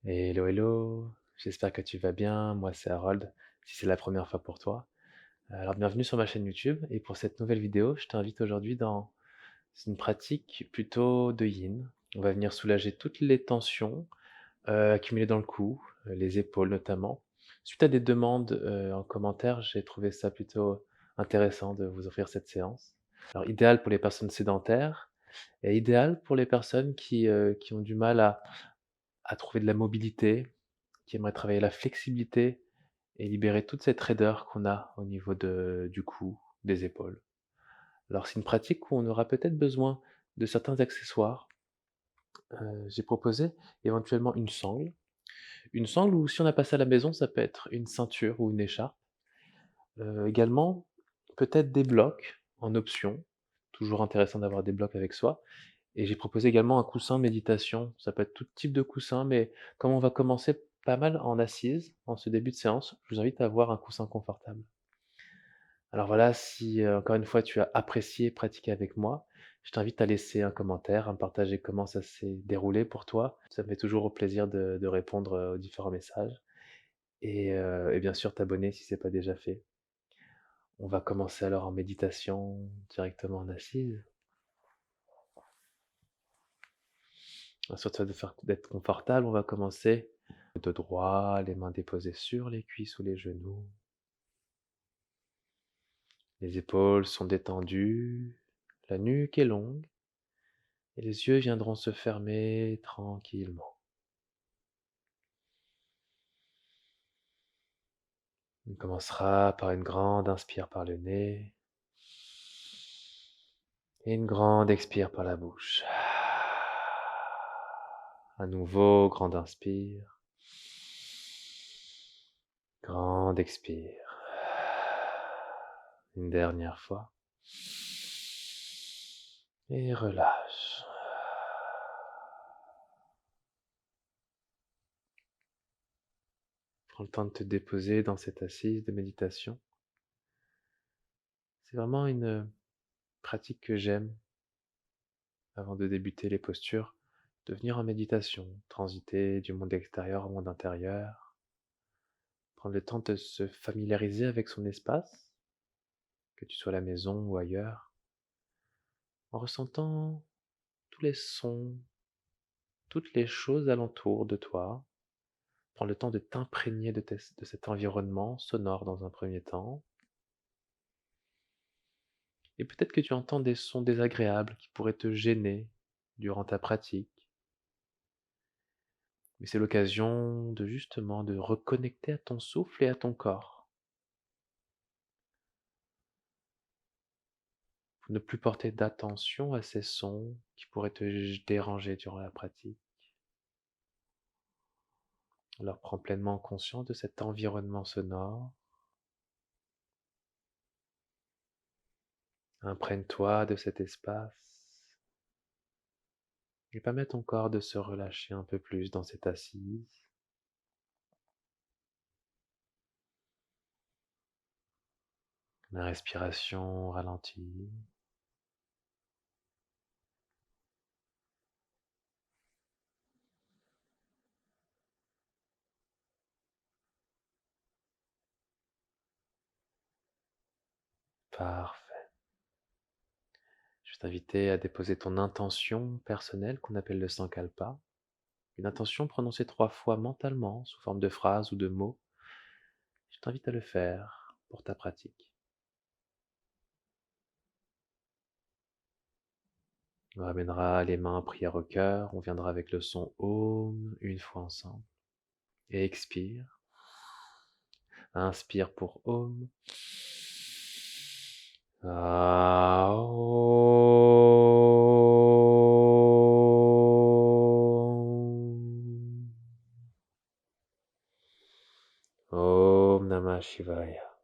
Hello, hello, j'espère que tu vas bien. Moi, c'est Harold, si c'est la première fois pour toi. Alors, bienvenue sur ma chaîne YouTube. Et pour cette nouvelle vidéo, je t'invite aujourd'hui dans une pratique plutôt de yin. On va venir soulager toutes les tensions accumulées dans le cou, les épaules notamment. Suite à des demandes en commentaire, j'ai trouvé ça plutôt intéressant de vous offrir cette séance. Alors, idéal pour les personnes sédentaires et idéal pour les personnes qui ont du mal à trouver de la mobilité, qui aimerait travailler la flexibilité et libérer toute cette raideur qu'on a au niveau du cou, des épaules. Alors c'est une pratique où on aura peut-être besoin de certains accessoires. J'ai proposé éventuellement une sangle ou si on n'a pas ça à la maison, ça peut être une ceinture ou une écharpe. Également, peut-être des blocs en option, toujours intéressant d'avoir des blocs avec soi. Et j'ai proposé également un coussin méditation. Ça peut être tout type de coussin, mais comme on va commencer pas mal en assise, en ce début de séance, je vous invite à avoir un coussin confortable. Alors voilà, si encore une fois tu as apprécié pratiquer avec moi, je t'invite à laisser un commentaire, à me partager comment ça s'est déroulé pour toi. Ça me fait toujours au plaisir de répondre aux différents messages. Et bien sûr t'abonner si c'est pas déjà fait. On va commencer alors en méditation directement en assise. Assure-toi d'être confortable, on va commencer dos droit, les mains déposées sur les cuisses ou les genoux. Les épaules sont détendues, la nuque est longue et les yeux viendront se fermer tranquillement. On commencera par une grande inspire par le nez et une grande expire par la bouche. À nouveau, grande inspire, grande expire. Une dernière fois. Et relâche. Prends le temps de te déposer dans cette assise de méditation. C'est vraiment une pratique que j'aime avant de débuter les postures, de venir en méditation, transiter du monde extérieur au monde intérieur, prendre le temps de se familiariser avec son espace, que tu sois à la maison ou ailleurs, en ressentant tous les sons, toutes les choses alentour de toi. Prends le temps de t'imprégner de cet environnement sonore dans un premier temps. Et peut-être que tu entends des sons désagréables qui pourraient te gêner durant ta pratique. Mais c'est l'occasion de justement de reconnecter à ton souffle et à ton corps. Pour ne plus porter d'attention à ces sons qui pourraient te déranger durant la pratique. Alors prends pleinement conscience de cet environnement sonore. Imprègne-toi de cet espace. Et permets à ton corps de se relâcher un peu plus dans cette assise. La respiration ralentit. Parfait. Je vais t'inviter à déposer ton intention personnelle qu'on appelle le sankalpa. Une intention prononcée 3 fois mentalement, sous forme de phrase ou de mots. Je t'invite à le faire pour ta pratique. On ramènera les mains prière au cœur, on viendra avec le son Om une fois ensemble. Et expire. Inspire pour Om. Aum. Om Namah Shivaya.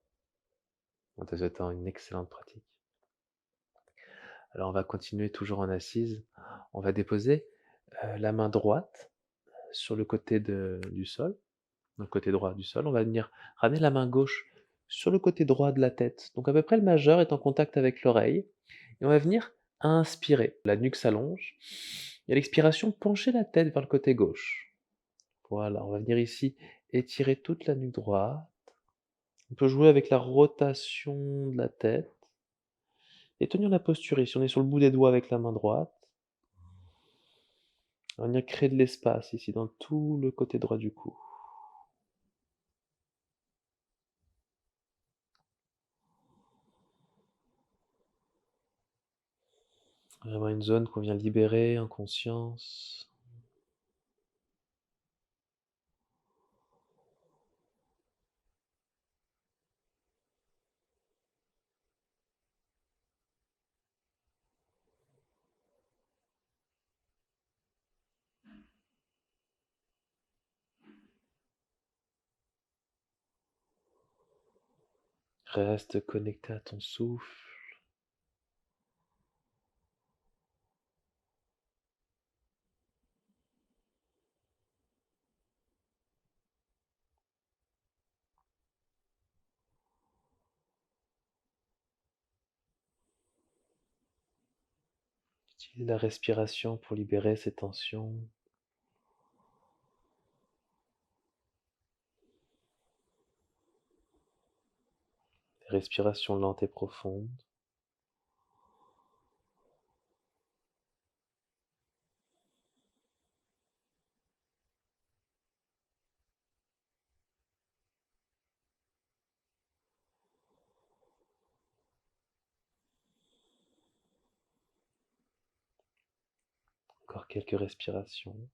En te souhaitant une excellente pratique. Alors on va continuer toujours en assise. On va déposer la main droite sur le côté du sol, le côté droit du sol. On va venir ramener la main gauche sur le côté droit de la tête. Donc à peu près le majeur est en contact avec l'oreille. Et on va venir inspirer. La nuque s'allonge. Et à l'expiration, pencher la tête vers le côté gauche. Voilà, on va venir ici étirer toute la nuque droite. On peut jouer avec la rotation de la tête et tenir la posture ici. On est sur le bout des doigts avec la main droite. On va venir créer de l'espace ici dans tout le côté droit du cou. Vraiment une zone qu'on vient libérer en conscience. Reste connecté à ton souffle. Utilise la respiration pour libérer ces tensions. Respiration lente et profonde. Encore quelques respirations.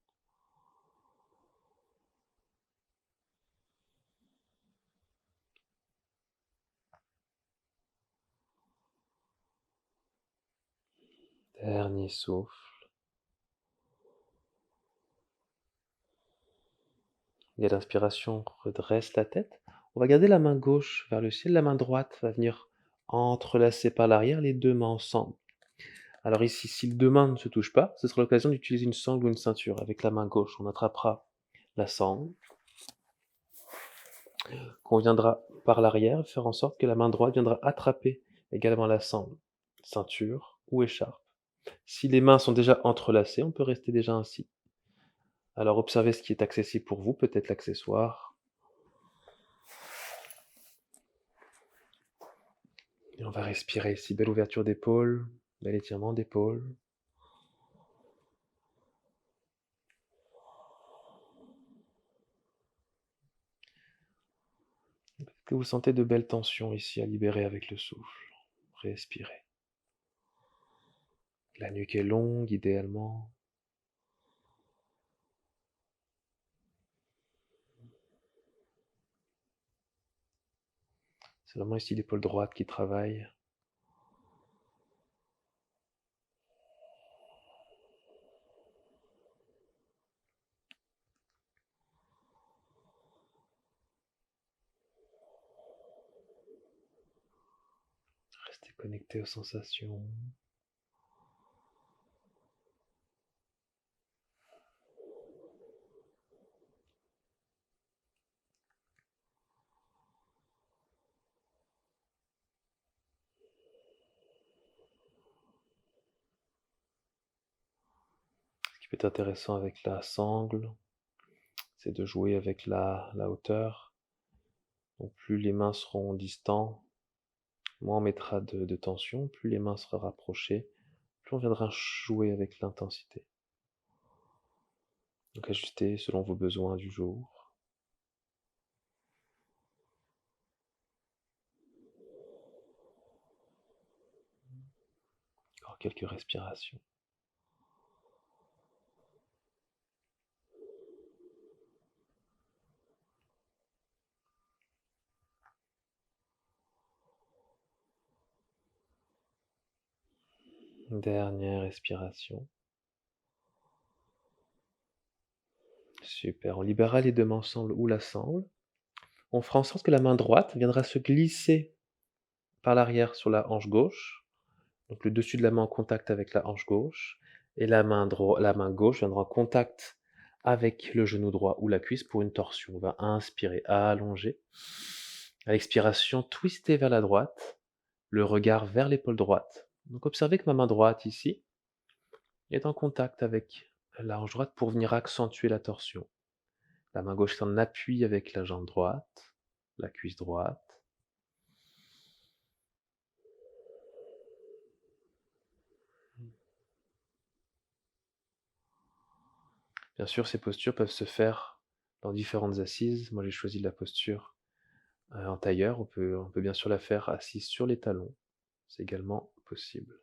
Dernier souffle. Et à l'inspiration, redresse la tête. On va garder la main gauche vers le ciel, la main droite va venir entrelacer par l'arrière, les deux mains ensemble. Alors ici, si les deux mains ne se touchent pas, ce sera l'occasion d'utiliser une sangle ou une ceinture. Avec la main gauche, on attrapera la sangle, qu'on viendra par l'arrière, faire en sorte que la main droite viendra attraper également la sangle, ceinture ou écharpe. Si les mains sont déjà entrelacées, on peut rester déjà ainsi. Alors observez ce qui est accessible pour vous, peut-être l'accessoire. Et on va respirer ici, belle ouverture d'épaule, bel étirement d'épaule. Est-ce que vous sentez de belles tensions ici à libérer avec le souffle? Respirez. La nuque est longue, idéalement. C'est vraiment ici l'épaule droite qui travaille. Restez connecté aux sensations. Ce qui peut être intéressant avec la sangle, c'est de jouer avec la hauteur. Donc plus les mains seront distants, moins on mettra de tension, plus les mains seront rapprochées, plus on viendra jouer avec l'intensité. Donc ajustez selon vos besoins du jour. Encore quelques respirations. Dernière respiration. Super, on libérera les deux mains ensemble ou la sangle. On fera en sorte que la main droite viendra se glisser par l'arrière sur la hanche gauche. Donc le dessus de la main en contact avec la hanche gauche. Et la main gauche viendra en contact avec le genou droit ou la cuisse pour une torsion. On va inspirer, allonger. À l'expiration, twister vers la droite, le regard vers l'épaule droite. Donc observez que ma main droite ici est en contact avec la hanche droite pour venir accentuer la torsion. La main gauche est en appui avec la jambe droite, la cuisse droite. Bien sûr, ces postures peuvent se faire dans différentes assises. Moi, j'ai choisi la posture en tailleur. On peut bien sûr la faire assise sur les talons. C'est également possible.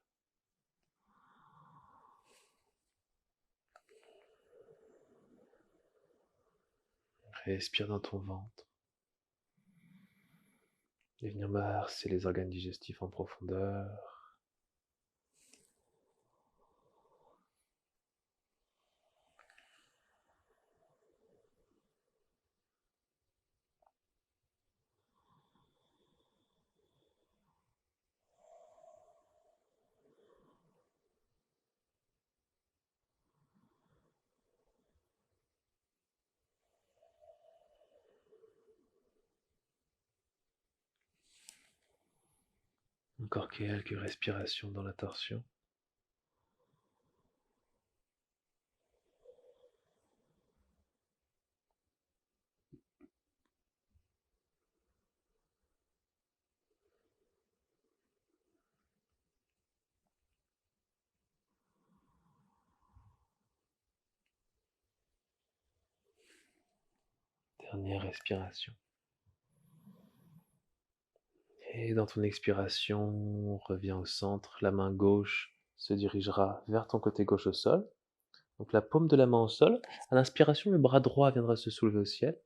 Respire dans ton ventre. Et venir masser les organes digestifs en profondeur. Encore quelques respirations dans la torsion. Dernière respiration. Et dans ton expiration, reviens au centre. La main gauche se dirigera vers ton côté gauche au sol. Donc la paume de la main au sol. À l'inspiration, le bras droit viendra se soulever au ciel.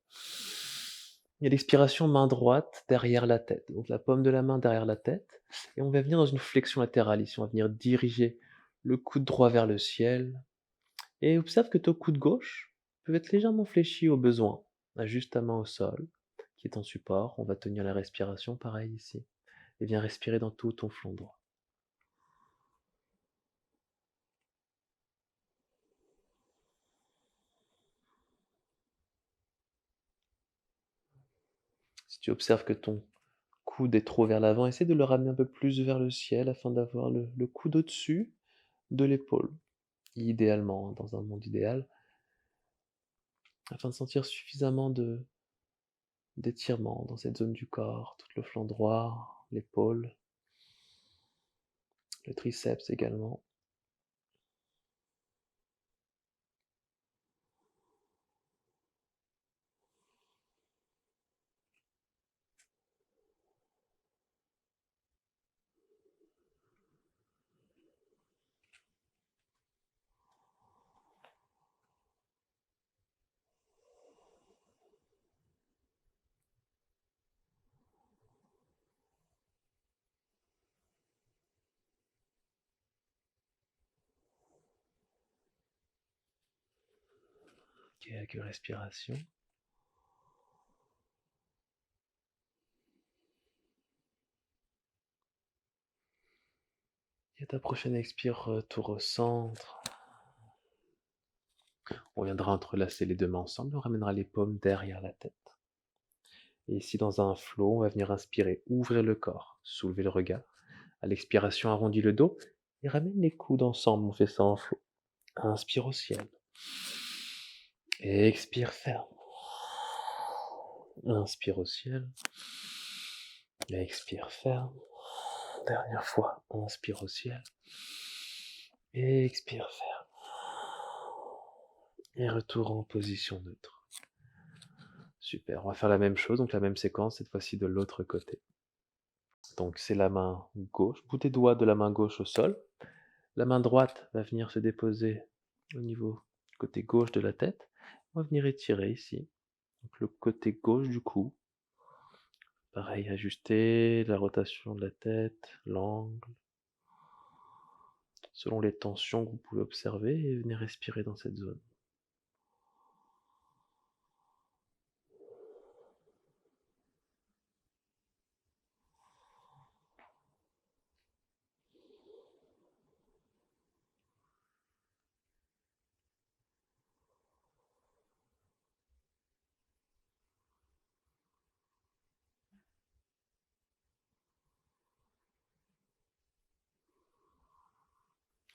Et à l'expiration, main droite derrière la tête. Donc la paume de la main derrière la tête. Et on va venir dans une flexion latérale ici. On va venir diriger le coude droit vers le ciel. Et observe que ton coude gauche peut être légèrement fléchi au besoin. Ajuste ta main au sol, qui est ton support. On va tenir la respiration pareil ici. Et viens respirer dans tout ton flanc droit. Si tu observes que ton coude est trop vers l'avant, essaie de le ramener un peu plus vers le ciel afin d'avoir le coude au-dessus de l'épaule. Idéalement, dans un monde idéal, afin de sentir suffisamment d'étirement dans cette zone du corps, tout le flanc droit, l'épaule, le triceps également. Quelques respirations. Et à ta prochaine expire, retour au centre. On viendra entrelacer les deux mains ensemble et on ramènera les paumes derrière la tête. Et ici, dans un flow, on va venir inspirer, ouvrir le corps, soulever le regard. À l'expiration, arrondis le dos et ramène les coudes ensemble. On fait ça en flow. Inspire au ciel. Expire, ferme. Inspire au ciel. Expire, ferme. Dernière fois. Inspire au ciel. Expire, ferme. Et retour en position neutre. Super. On va faire la même chose, donc la même séquence, cette fois-ci de l'autre côté. Donc c'est la main gauche, bout des doigts de la main gauche au sol. La main droite va venir se déposer au niveau du côté gauche de la tête. On va venir étirer ici. Donc le côté gauche du cou. Pareil, ajuster la rotation de la tête, l'angle, selon les tensions que vous pouvez observer et venez respirer dans cette zone.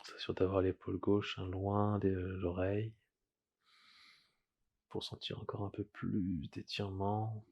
S'assure d'avoir l'épaule gauche loin de l'oreille. pour sentir encore un peu plus d'étirement.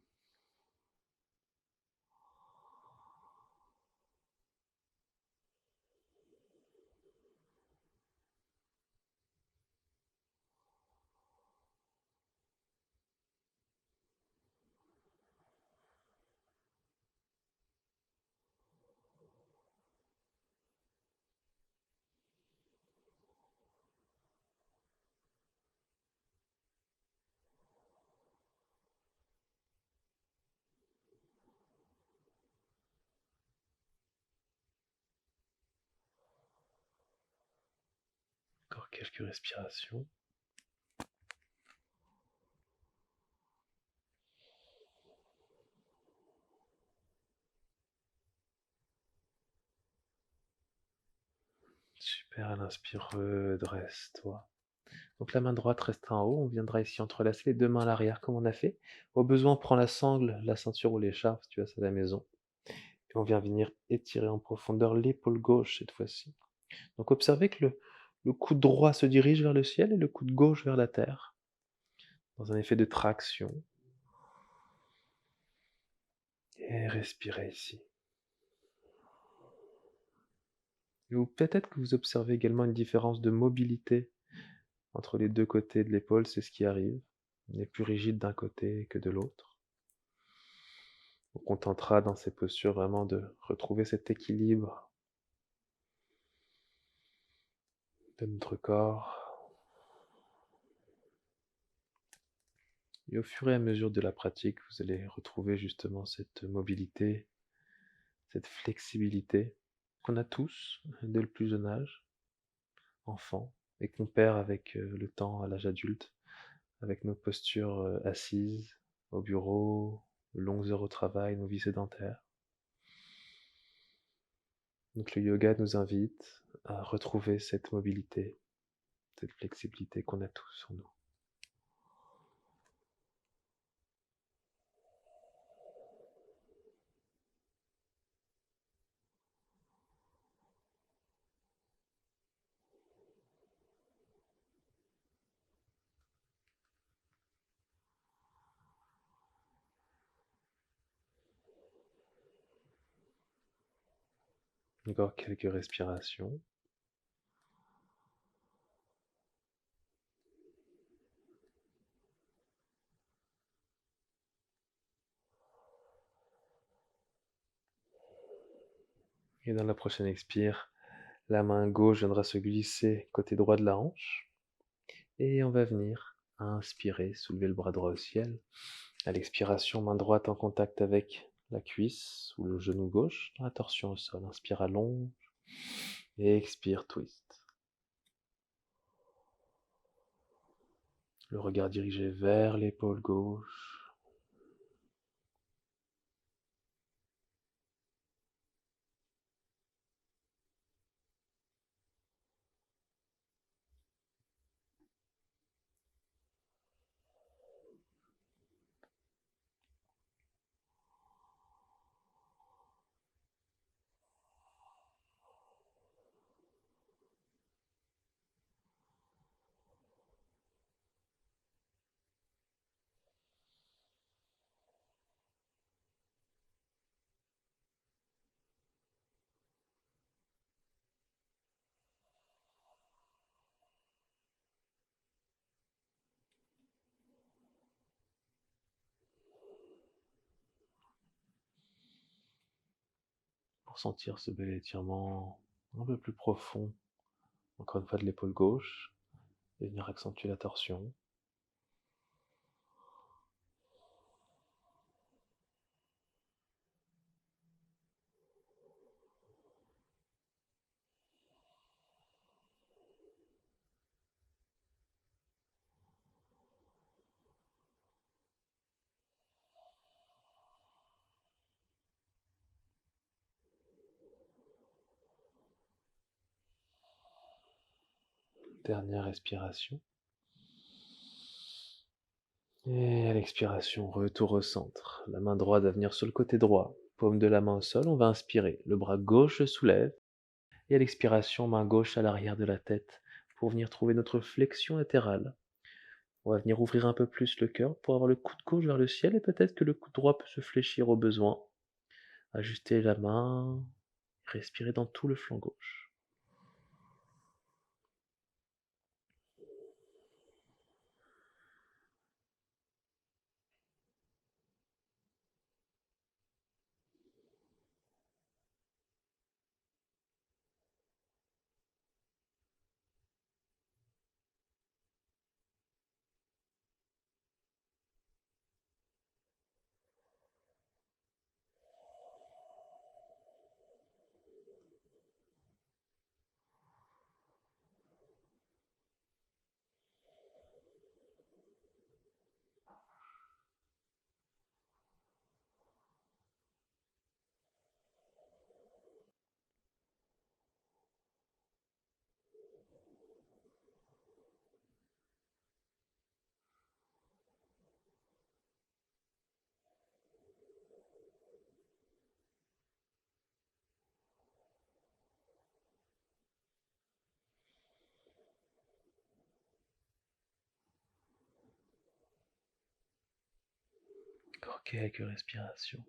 Encore quelques respirations. Super, à l'inspire, redresse-toi. Donc la main droite reste en haut, on viendra ici entrelacer les deux mains à l'arrière comme on a fait. Au besoin, prends la sangle, la ceinture ou l'écharpe si tu as ça à la maison. Et on vient venir étirer en profondeur l'épaule gauche cette fois-ci. Donc observez que le coude droit se dirige vers le ciel et le coude gauche vers la terre, dans un effet de traction. Et respirez ici. Ou peut-être que vous observez également une différence de mobilité entre les deux côtés de l'épaule, c'est ce qui arrive. On est plus rigide d'un côté que de l'autre. Donc on tentera dans ces postures vraiment de retrouver cet équilibre de notre corps. Et au fur et à mesure de la pratique, vous allez retrouver justement cette mobilité, cette flexibilité qu'on a tous dès le plus jeune âge, enfant, et qu'on perd avec le temps à l'âge adulte, avec nos postures assises, au bureau, longues heures au travail, nos vies sédentaires. Donc le yoga nous invite à retrouver cette mobilité, cette flexibilité qu'on a tous en nous. Encore quelques respirations. Et dans la prochaine expire, la main gauche viendra se glisser côté droit de la hanche. Et on va venir inspirer, soulever le bras droit au ciel. À l'expiration, main droite en contact avec la cuisse ou le genou gauche, dans la torsion au sol. Inspire, allonge. Et expire, twist. Le regard dirigé vers l'épaule gauche. Pour sentir ce bel étirement un peu plus profond, encore une fois de l'épaule gauche, et venir accentuer la torsion. Dernière respiration. Et à l'expiration, retour au centre. La main droite va venir sur le côté droit, paume de la main au sol. On va inspirer. Le bras gauche se soulève. Et à l'expiration, main gauche à l'arrière de la tête pour venir trouver notre flexion latérale. On va venir ouvrir un peu plus le cœur pour avoir le coude gauche vers le ciel et peut-être que le coude droit peut se fléchir au besoin. Ajuster la main, respirer dans tout le flanc gauche. Encore quelques respirations.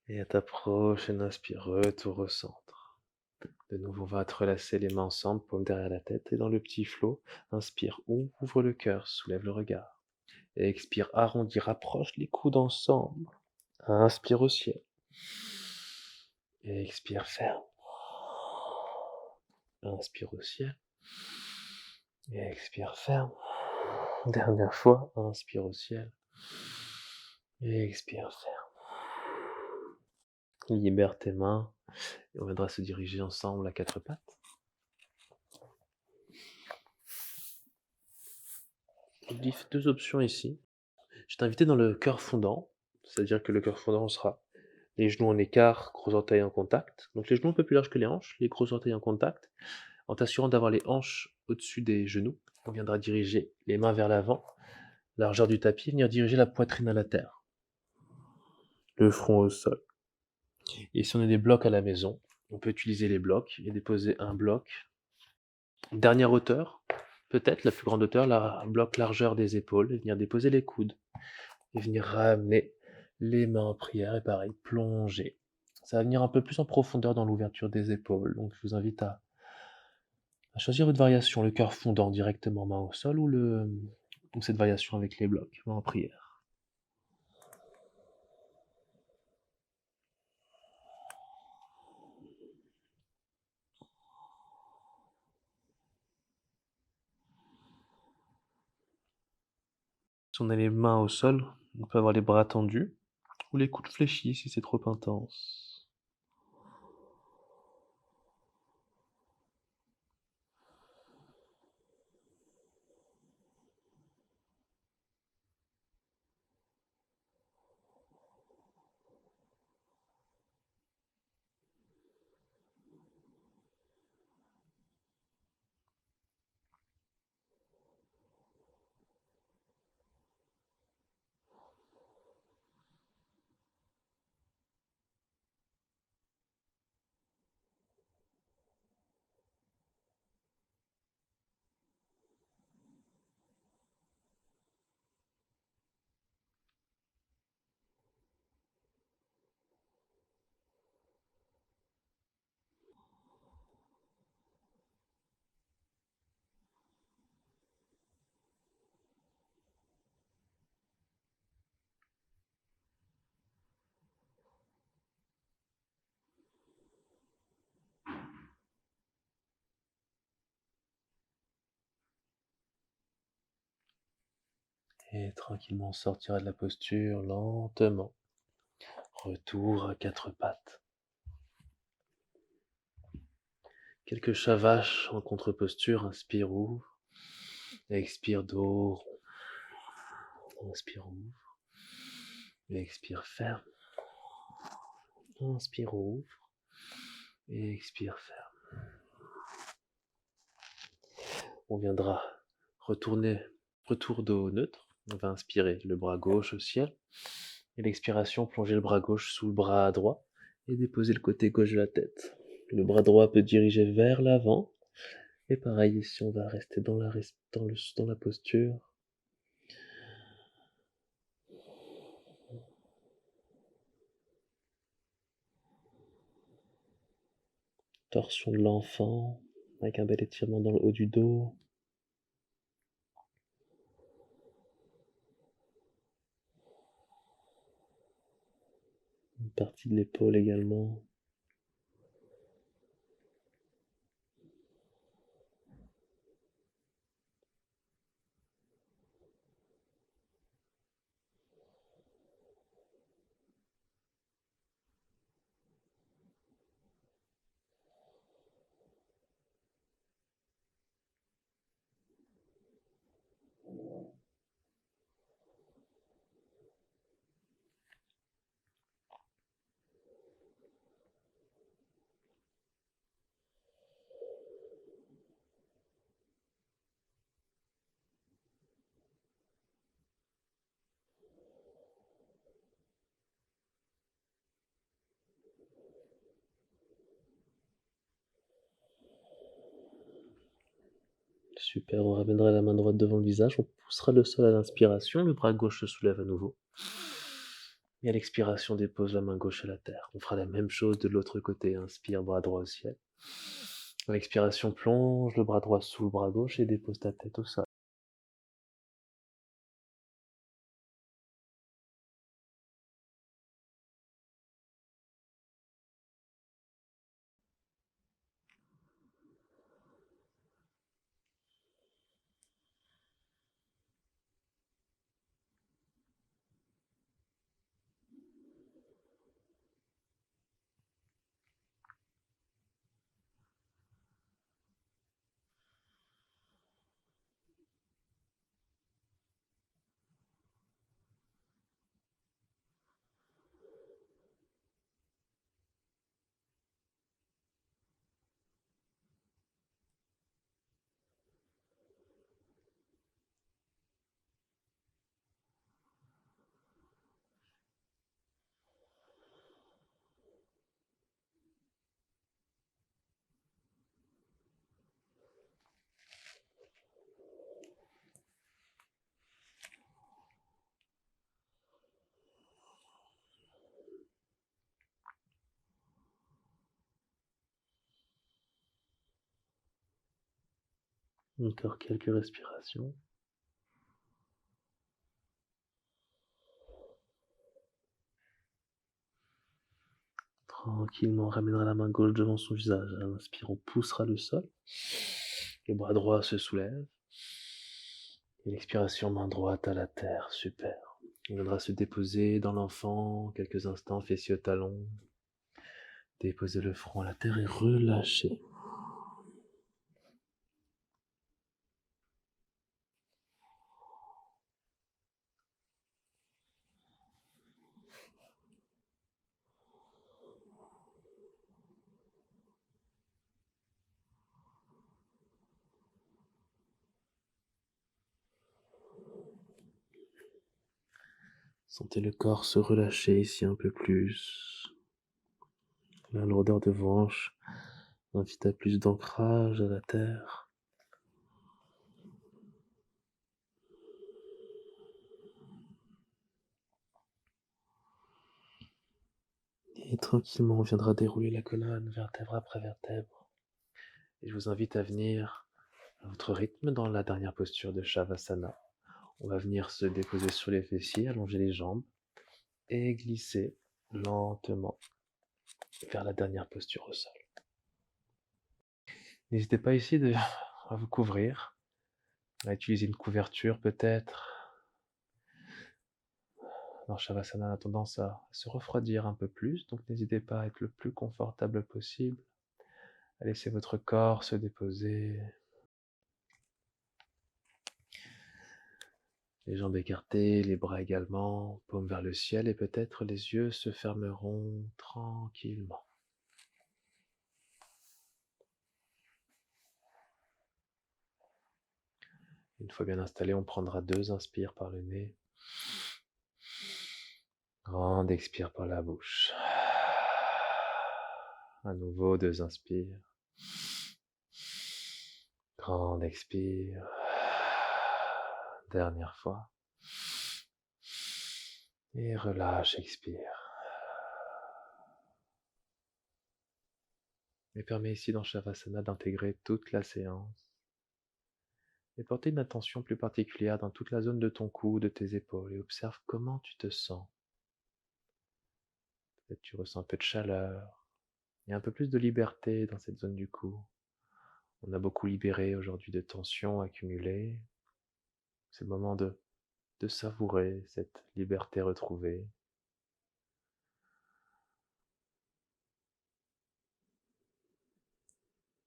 Et à ta prochaine inspire, retour au centre. De nouveau, on va te relacer les mains ensemble, paume derrière la tête. Et dans le petit flot, inspire, ouvre le cœur, soulève le regard. Et expire, arrondis, rapproche les coudes ensemble. Inspire au ciel. Et expire, ferme. Inspire au ciel. Et expire, ferme. Dernière fois, inspire au ciel. Et expire, ferme. Libère tes mains. Et on viendra se diriger ensemble à quatre pattes. Il y a deux options ici. Je t'ai invité dans le cœur fondant, c'est-à-dire que le cœur fondant sera les genoux en écart, gros orteils en contact. Donc les genoux un peu plus larges que les hanches, les gros orteils en contact, en t'assurant d'avoir les hanches au-dessus des genoux. On viendra diriger les mains vers l'avant, largeur du tapis, venir diriger la poitrine à la terre, le front au sol. Et si on a des blocs à la maison, on peut utiliser les blocs et déposer un bloc. Dernière hauteur, peut-être la plus grande hauteur, la bloc largeur des épaules, et venir déposer les coudes. Et venir ramener les mains en prière et pareil, plonger. Ça va venir un peu plus en profondeur dans l'ouverture des épaules. Donc je vous invite à choisir votre variation, le cœur fondant directement main au sol ou cette variation avec les blocs, main en prière. Si on a les mains au sol, on peut avoir les bras tendus ou les coudes fléchis si c'est trop intense. Et tranquillement sortira de la posture lentement. Retour à quatre pattes. Quelques chavaches en contre-posture, inspire, ouvre. Expire, dos rond. Inspire, ouvre. Et expire, ferme. Inspire, ouvre. Et expire, ferme. On viendra retourner, retour dos neutre. On va inspirer le bras gauche au ciel. Et l'expiration, plonger le bras gauche sous le bras droit et déposer le côté gauche de la tête. Le bras droit peut diriger vers l'avant. Et pareil, ici, on va rester dans la posture. Torsion de l'enfant, avec un bel étirement dans le haut du dos. Une partie de l'épaule également. Super, on ramènera la main droite devant le visage, on poussera le sol à l'inspiration, le bras gauche se soulève à nouveau. Et à l'expiration, dépose la main gauche à la terre. On fera la même chose de l'autre côté, inspire, bras droit au ciel. À l'expiration, plonge le bras droit sous le bras gauche et dépose ta tête au sol. Encore quelques respirations. Tranquillement, on ramènera la main gauche devant son visage. À l'inspire, on poussera le sol. Le bras droit se soulève. Et l'expiration, main droite à la terre. Super. On viendra se déposer dans l'enfant quelques instants, fessiers au talon. Déposer le front à la terre et relâcher. Sentez le corps se relâcher ici un peu plus. La lourdeur de vos hanches invite à plus d'ancrage à la terre. Et tranquillement, on viendra dérouler la colonne, vertèbre après vertèbre. Et je vous invite à venir à votre rythme dans la dernière posture de Shavasana. On va venir se déposer sur les fessiers, allonger les jambes et glisser lentement vers la dernière posture au sol. N'hésitez pas ici à vous couvrir, à utiliser une couverture peut-être. Alors Shavasana a tendance à se refroidir un peu plus, donc n'hésitez pas à être le plus confortable possible, à laisser votre corps se déposer. Les jambes écartées, les bras également, paume vers le ciel et peut-être les yeux se fermeront tranquillement. Une fois bien installé, on prendra 2 inspires par le nez. Grande expire par la bouche. À nouveau, 2 inspires. Grande expire. Dernière fois. Et relâche, expire. Et permets ici dans Shavasana d'intégrer toute la séance et porter une attention plus particulière dans toute la zone de ton cou, de tes épaules et observe comment tu te sens. Peut-être tu ressens un peu de chaleur et un peu plus de liberté dans cette zone du cou. On a beaucoup libéré aujourd'hui de tensions accumulées. C'est le moment de savourer cette liberté retrouvée.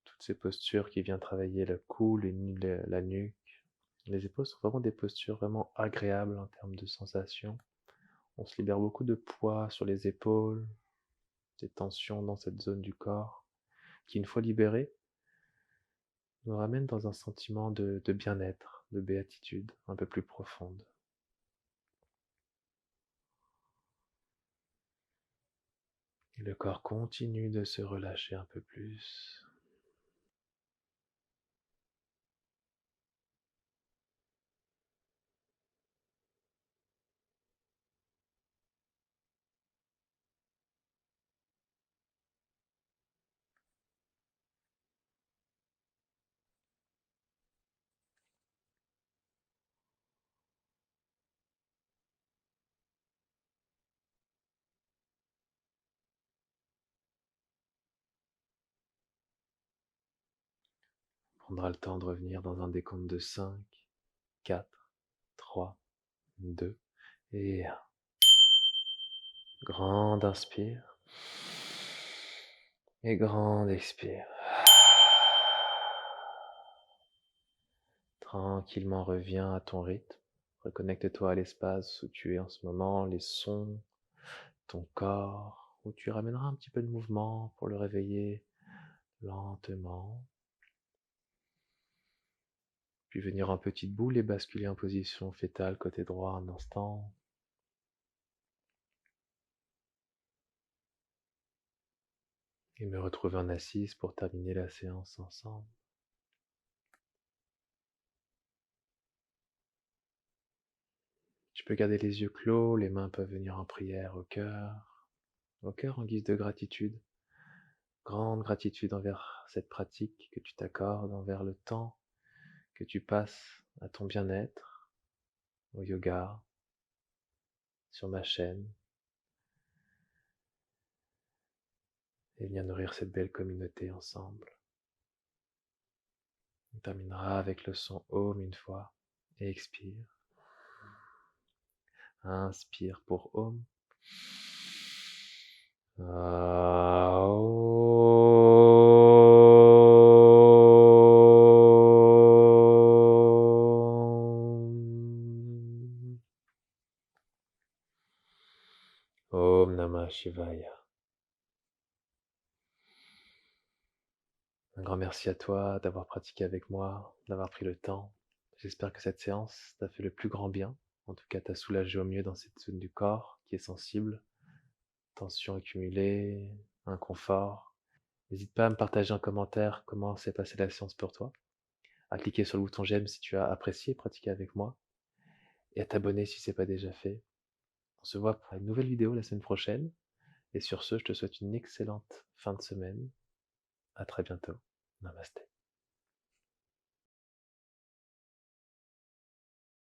Toutes ces postures qui viennent travailler le cou, la nuque. Les épaules sont vraiment des postures vraiment agréables en termes de sensations. On se libère beaucoup de poids sur les épaules, des tensions dans cette zone du corps, qui une fois libérées, nous ramènent dans un sentiment de bien-être, de béatitude un peu plus profonde. Et le corps continue de se relâcher un peu plus. On prendra le temps de revenir dans un décompte de 5, 4, 3, 2 et 1. Grande inspire et grande expire. Tranquillement reviens à ton rythme. Reconnecte-toi à l'espace où tu es en ce moment, les sons, ton corps, où tu ramèneras un petit peu de mouvement pour le réveiller lentement. Puis venir en petite boule et basculer en position fétale côté droit un instant. Et me retrouver en assise pour terminer la séance ensemble. Tu peux garder les yeux clos, les mains peuvent venir en prière au cœur en guise de gratitude. Grande gratitude envers cette pratique que tu t'accordes, envers le temps que tu passes à ton bien-être, au yoga, sur ma chaîne, et venir nourrir cette belle communauté ensemble. On terminera avec le son Om une fois, et expire. Inspire pour Om. Om Namah Shivaya. Un grand merci à toi d'avoir pratiqué avec moi, d'avoir pris le temps. J'espère que cette séance t'a fait le plus grand bien. En tout cas, t'a soulagé au mieux dans cette zone du corps qui est sensible, tension accumulée, inconfort. N'hésite pas à me partager en commentaire comment s'est passée la séance pour toi, à cliquer sur le bouton j'aime si tu as apprécié pratiquer avec moi, et à t'abonner si ce n'est pas déjà fait. On se voit pour une nouvelle vidéo la semaine prochaine, et sur ce, je te souhaite une excellente fin de semaine. À très bientôt. Namasté.